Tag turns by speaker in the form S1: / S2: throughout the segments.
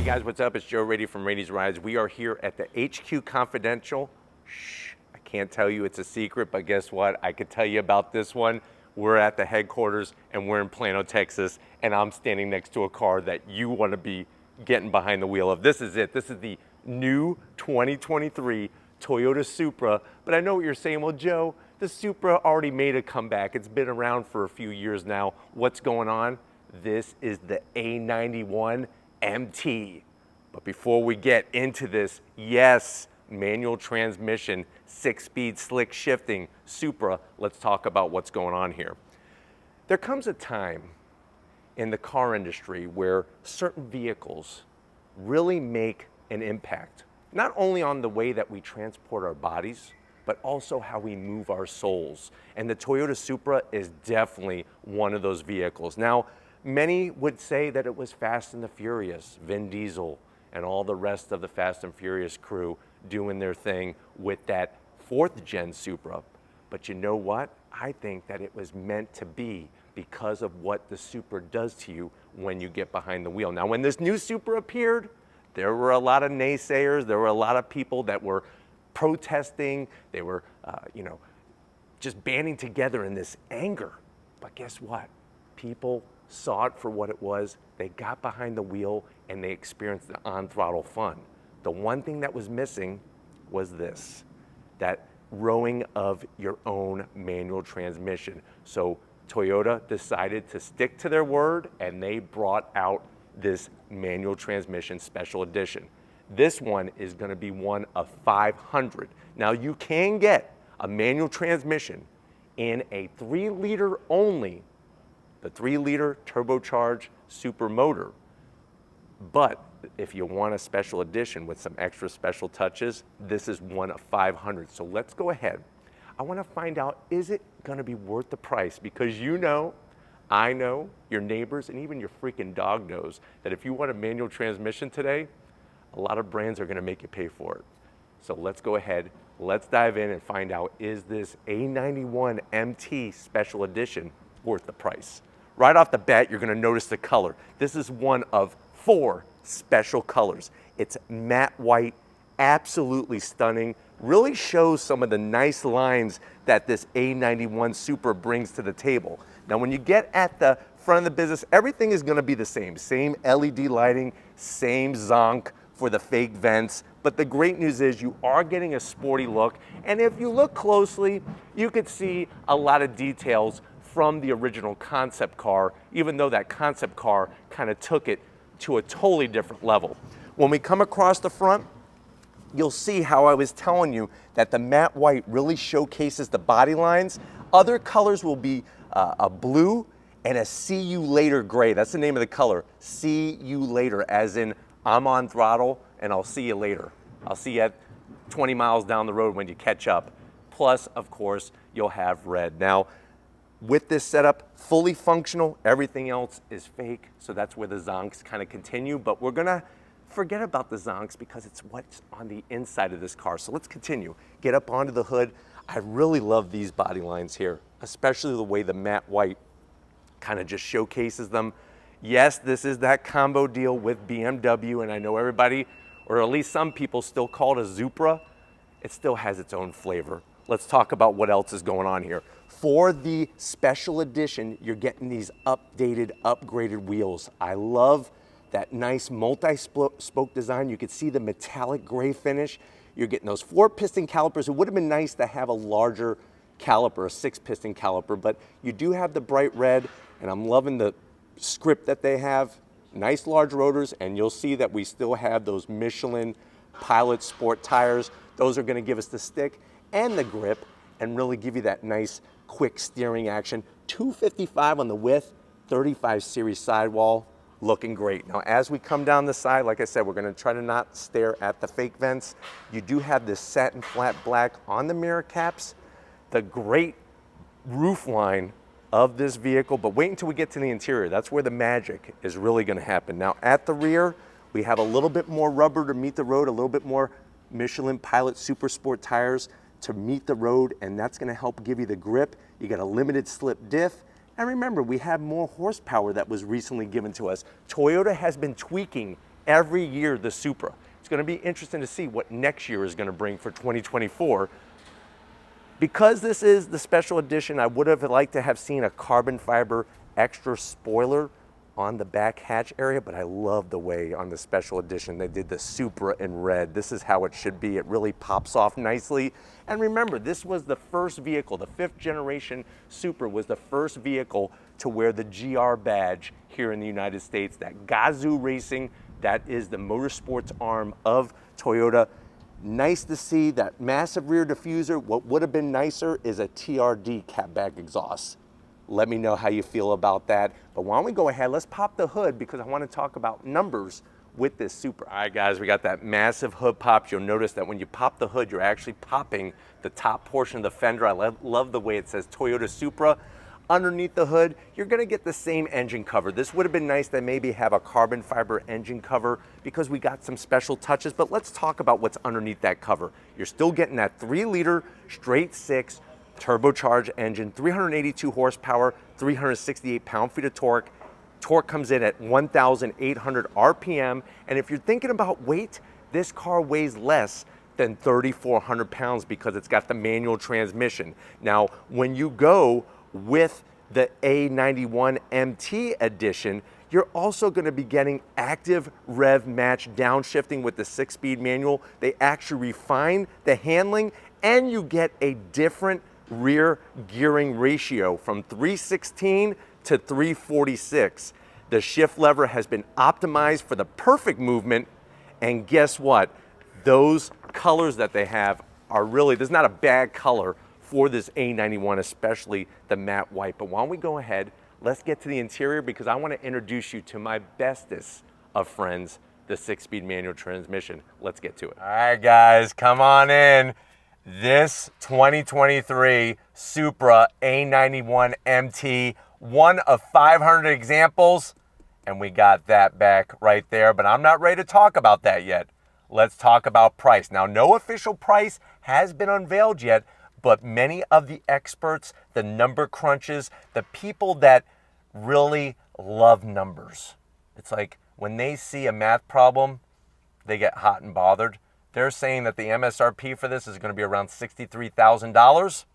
S1: guys, what's up? It's Joe Raiti from Raiti's Rides. We are here at the HQ Confidential. Shh, I can't tell you it's a secret, but guess what? I could tell you about this one. We're at the headquarters and we're in Plano, Texas, and I'm standing next to a car that you want to be getting behind the wheel of. This is it. This is the new 2023 Toyota Supra. But I know what you're saying. Well, Joe, the Supra already made a comeback. It's been around for a few years now. What's going on? This is the A91-MT. But before we get into this, yes, manual transmission, 6-speed slick shifting Supra, let's talk about what's going on here. There comes a time in the car industry where certain vehicles really make an impact, not only on the way that we transport our bodies, but also how we move our souls. And the Toyota Supra is definitely one of those vehicles. Now, many would say that it was Fast and the Furious, Vin Diesel, and all the rest of the Fast and Furious crew doing their thing with that 4th gen Supra. But you know what? I think that it was meant to be because of what the Supra does to you when you get behind the wheel. Now, when this new Supra appeared, there were a lot of naysayers. There were a lot of people that were protesting. They were, just banding together in this anger. But guess what? People saw it for what it was. They got behind the wheel and they experienced the on-throttle fun. The one thing that was missing was this, that rowing of your own manual transmission. So Toyota decided to stick to their word and they brought out this manual transmission special edition. This one is going to be one of 500. Now you can get a manual transmission in a 3-liter only, the 3-liter turbocharged Supra motor. But if you want a special edition with some extra special touches, this is one of 500. So let's go ahead. I want to find out, is it going to be worth the price? Because you know, I know, your neighbors, and even your freaking dog knows that if you want a manual transmission today, a lot of brands are going to make you pay for it. So let's go ahead, let's dive in and find out, is this A91-MT special edition worth the price? Right off the bat, you're going to notice the color. This is one of 4 special colors. It's matte white, absolutely stunning, really shows some of the nice lines that this A91 Supra brings to the table. Now, when you get at the front of the business, everything is going to be the same LED lighting, same zonk for the fake vents, but the great news is you are getting a sporty look, and if you look closely, you could see a lot of details from the original concept car, even though that concept car kind of took it to a totally different level. When we come across the front, you'll see how I was telling you that the matte white really showcases the body lines. Other colors will be a blue and a see you later gray. That's the name of the color, see you later, as in I'm on throttle and I'll see you later. I'll see you at 20 miles down the road when you catch up. Plus, of course, you'll have red. Now, with this setup, fully functional, everything else is fake, so that's where the zonks kind of continue, but we're gonna forget about the zonks because it's what's on the inside of this car. So let's continue. Get up onto the hood. I really love these body lines here, especially the way the matte white kind of just showcases them. Yes, this is that combo deal with BMW, and I know everybody, or at least some people, still call it a Supra. It still has its own flavor. Let's talk about what else is going on here. For the special edition, you're getting these updated, upgraded wheels. I love that nice multi-spoke design. You can see the metallic gray finish. You're getting those 4-piston calipers. It would have been nice to have a larger caliper, a 6-piston caliper, but you do have the bright red, and I'm loving the script that they have. Nice large rotors, and you'll see that we still have those Michelin Pilot Sport tires. Those are going to give us the stick and the grip and really give you that nice quick steering action. 255 on the width, 35 series sidewall, looking great. Now, as we come down the side, like I said, we're going to try to not stare at the fake vents. You do have this satin flat black on the mirror caps, the great roof line of this vehicle, but wait until we get to the interior. That's where the magic is really going to happen. Now, at the rear, we have a little bit more rubber to meet the road, a little bit more Michelin Pilot Super Sport tires to meet the road, and that's going to help give you the grip. You got a limited slip diff, and remember, we have more horsepower that was recently given to us. Toyota has been tweaking every year the Supra. It's going to be interesting to see what next year is going to bring for 2024. Because this is the special edition, I would have liked to have seen a carbon fiber extra spoiler on the back hatch area, but I love the way on the special edition they did the Supra in red. This is how it should be. It really pops off nicely. And remember, this was the first vehicle, the 5th generation Supra was the first vehicle to wear the GR badge here in the United States. That Gazoo Racing, that is the motorsports arm of Toyota. Nice to see that massive rear diffuser. What would have been nicer is a TRD catback exhaust. Let me know how you feel about that. But why don't we go ahead, let's pop the hood because I want to talk about numbers with this Supra. All right, guys, we got that massive hood pop. You'll notice that when you pop the hood, you're actually popping the top portion of the fender. I love the way it says Toyota Supra. Underneath the hood, you're gonna get the same engine cover. This would have been nice to maybe have a carbon fiber engine cover because we got some special touches, but let's talk about what's underneath that cover. You're still getting that 3-liter straight 6 turbocharged engine, 382 horsepower, 368 pound-feet of torque. Torque comes in at 1,800 RPM, and if you're thinking about weight, this car weighs less than 3,400 pounds because it's got the manual transmission. Now, when you go with the A91-MT edition, you're also going to be getting active rev match downshifting with the 6-speed manual. They actually refine the handling, and you get a different rear gearing ratio from 316 to 346. The shift lever has been optimized for the perfect movement, and guess what? Those colors that they have are really, there's not a bad color for this A91, especially the matte white. But why don't we go ahead, let's get to the interior because I want to introduce you to my bestest of friends, the 6-speed manual transmission. Let's get to it. All right, guys, come on in. This 2023 Supra A91-MT, one of 500 examples, and we got that back right there, but I'm not ready to talk about that yet. Let's talk about price. Now, no official price has been unveiled yet, but many of the experts, the number crunches, the people that really love numbers, it's like when they see a math problem, they get hot and bothered. They're saying that the MSRP for this is going to be around $63,000.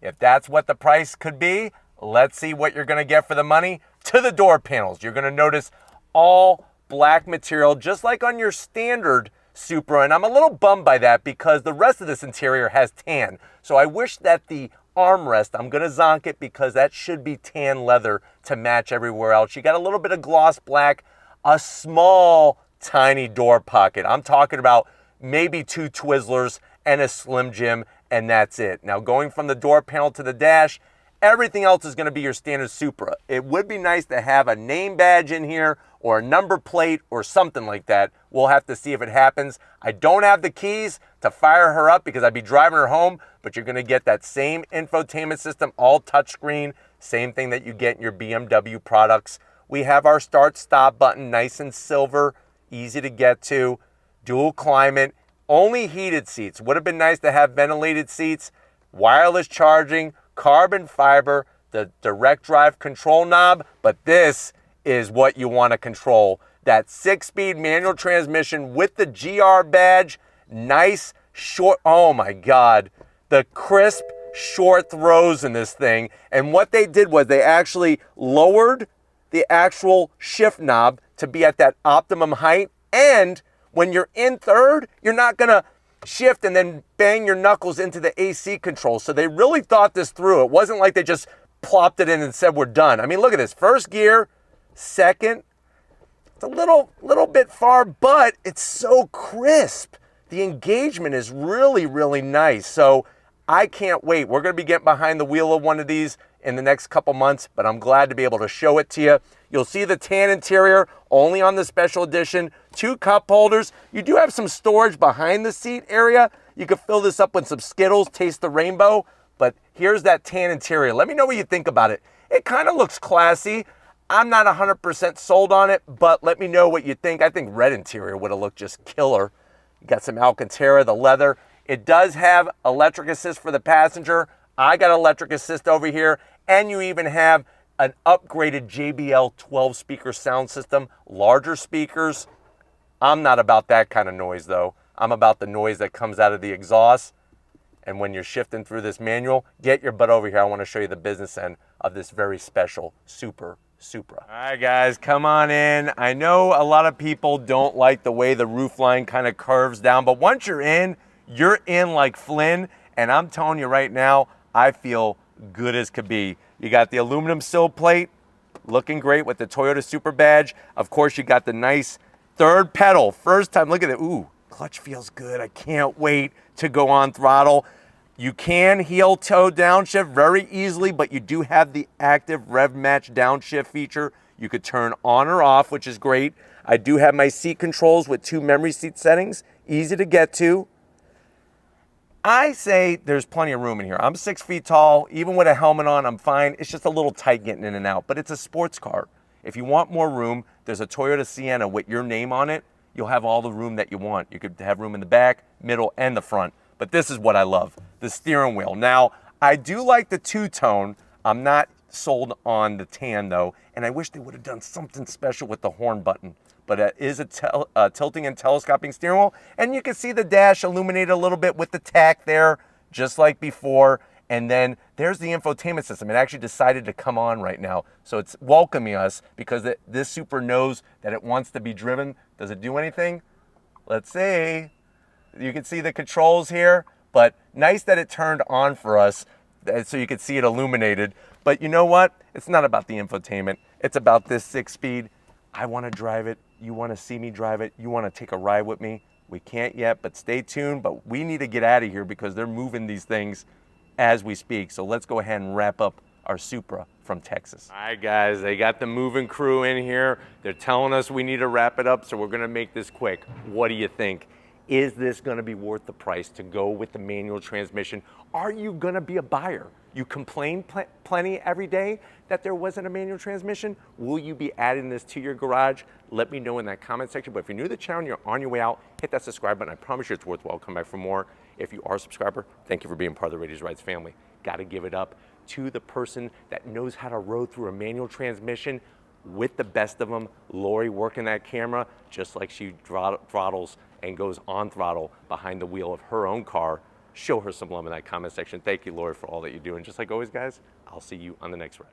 S1: If that's what the price could be, let's see what you're going to get for the money. To the door panels, you're going to notice all black material, just like on your standard Supra, and I'm a little bummed by that because the rest of this interior has tan. So I wish that the armrest, I'm going to zonk it because that should be tan leather to match everywhere else. You got a little bit of gloss black, a small, tiny door pocket. I'm talking about maybe 2 Twizzlers and a Slim Jim, and that's it. Now, going from the door panel to the dash, everything else is going to be your standard Supra. It would be nice to have a name badge in here or a number plate or something like that. We'll have to see if it happens. I don't have the keys to fire her up because I'd be driving her home, but you're going to get that same infotainment system, all touchscreen, same thing that you get in your BMW products. We have our start-stop button, nice and silver, easy to get to. Dual climate, only heated seats. Would have been nice to have ventilated seats, wireless charging, carbon fiber, the direct drive control knob, but this is what you want to control. That 6-speed manual transmission with the GR badge, nice short, oh my God, the crisp short throws in this thing. And what they did was they actually lowered the actual shift knob to be at that optimum height, and when you're in third, you're not gonna shift and then bang your knuckles into the AC control. So they really thought this through. It wasn't like they just plopped it in and said, we're done. I mean, look at this, first gear, second. It's a little bit far, but it's so crisp. The engagement is really, really nice. So I can't wait. We're gonna be getting behind the wheel of one of these in the next couple months, but I'm glad to be able to show it to you. You'll see the tan interior only on the special edition, 2 cup holders. You do have some storage behind the seat area. You could fill this up with some Skittles, taste the rainbow, but here's that tan interior. Let me know what you think about it. It kind of looks classy. I'm not 100% sold on it, but let me know what you think. I think red interior would have looked just killer. You got some Alcantara, the leather. It does have electric assist for the passenger. I got electric assist over here, and you even have an upgraded JBL 12 speaker sound system, larger speakers, I'm not about that kind of noise though. I'm about the noise that comes out of the exhaust. And when you're shifting through this manual, get your butt over here. I want to show you the business end of this very special Supra. All right, guys, come on in. I know a lot of people don't like the way the roof line kind of curves down, but once you're in like Flynn. And I'm telling you right now, I feel good as could be. You got the aluminum sill plate, looking great with the Toyota Supra badge. Of course, you got the nice third pedal. First time, look at it. Ooh, clutch feels good. I can't wait to go on throttle. You can heel toe downshift very easily, but you do have the active rev match downshift feature. You could turn on or off, which is great. I do have my seat controls with 2 memory seat settings, easy to get to. I say there's plenty of room in here. I'm 6 feet tall. Even with a helmet on, I'm fine. It's just a little tight getting in and out, but it's a sports car. If you want more room, there's a Toyota Sienna with your name on it. You'll have all the room that you want. You could have room in the back, middle, and the front. But this is what I love, the steering wheel. Now, I do like the two-tone. I'm not sold on the tan, though, and I wish they would have done something special with the horn button. But it is a tilting and telescoping steering wheel, and you can see the dash illuminated a little bit with the tack there, just like before. And then there's the infotainment system. It actually decided to come on right now. So it's welcoming us because this Supra knows that it wants to be driven. Does it do anything? Let's see. You can see the controls here, but nice that it turned on for us so you can see it illuminated. But you know what? It's not about the infotainment. It's about this 6-speed. I want to drive it. You want to see me drive it. You want to take a ride with me. We can't yet, but stay tuned. But we need to get out of here because they're moving these things as we speak. So let's go ahead and wrap up our Supra from Texas. All right, guys, they got the moving crew in here. They're telling us we need to wrap it up, so we're going to make this quick. What do you think? Is this going to be worth the price to go with the manual transmission? Are you going to be a buyer? You complain plenty every day that there wasn't a manual transmission. Will you be adding this to your garage? Let me know in that comment section. But if you're new to the channel and you're on your way out, hit that subscribe button. I promise you it's worthwhile. Come back for more. If you are a subscriber, thank you for being part of the Raiti's Rides family. Got to give it up to the person that knows how to row through a manual transmission with the best of them. Lori working that camera just like she throttles and goes on throttle behind the wheel of her own car. Show her some love in that comment section. Thank you, Lori, for all that you do. And just like always, guys, I'll see you on the next ride.